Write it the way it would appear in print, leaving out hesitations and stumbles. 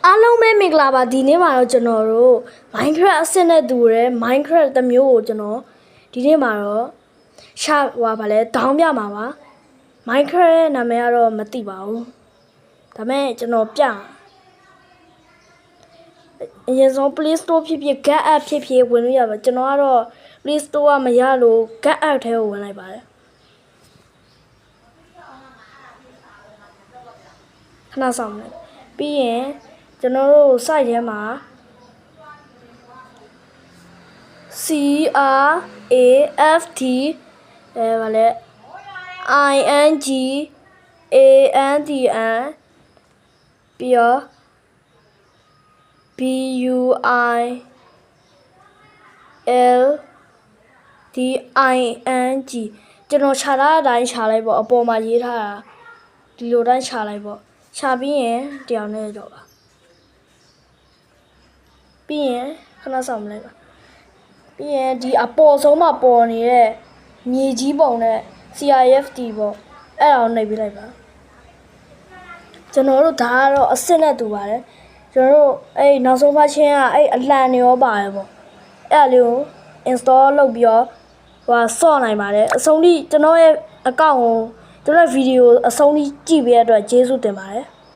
အားလုံးပဲမင်္ဂလာပါဒီနေ့မှာတော့ကျွန်တော်တို့ Minecraft အဆင့်နဲ့တူတဲ့ Minecraft တစ်မျိုးကိုကျွန်တော်ဒီနေ့မှာတော့ရှာဟွာပါလဲဒေါင်းပြမှာပါ Minecraft ရဲ့နာမည်ကတော့မသိပါဘူးဒါပေမဲ့ကျွန်တော်ပြအရင်ဆုံး Play Store ဖြစ်ဖြစ် Get App ဖြစ်ဖြစ်ဝင်လို့ရပါကျွန်တော်ကတော့ Play Store ကမရလို့ Get App ထဲကိုဝင်လိုက်ပါတယ်ခဏဆောင်မယ်ပြီးရင်ကျွန်တော်တို့ site ထဲမှာ CRAFT ဗာလဲ INGANDN ပြီးတော့ BUILDING ကျွန်တော်ခြာထားတဲ့အတိုင်းခြာလိုက်ပေါ့အပေါ်မှာရေးထားတာဒီလိုတိုင်းခြာလိုက်ပေါ့ခြာပြီးရင်တရားနဲ့တော့ပါပြီးရင်ခဏဆောင်မလိုက်ပါပြီးရင်ဒီအပေါ်ဆုံးမှာပေါ်နေတဲ့မြေကြီးပုံနဲ့ CRFT ပေါ့အဲ့ဒါကိုနှိပ်ပြလိုက်ပါကျွန်တော်တို့ဒါကတော့အစစ်နဲ့တူပါတယ်ကျွန်တော်တို့အဲ့နောက်ဆုံးမှချင်းကအဲ့အလှန်နေရောပါတယ်ပေါ့အဲ့ဒါလေးကို install လုပ်ပြီးတော့ဟိုဆော့နိုင်ပါတယ်အဆုံးထိကျွန်တော်ရဲ့အကောင့်ကိုကျွန်တော်ဗီဒီယိုအဆုံးထိကြည့်ပေးတဲ့အတွက်ကျေးဇူးတင်ပါတယ်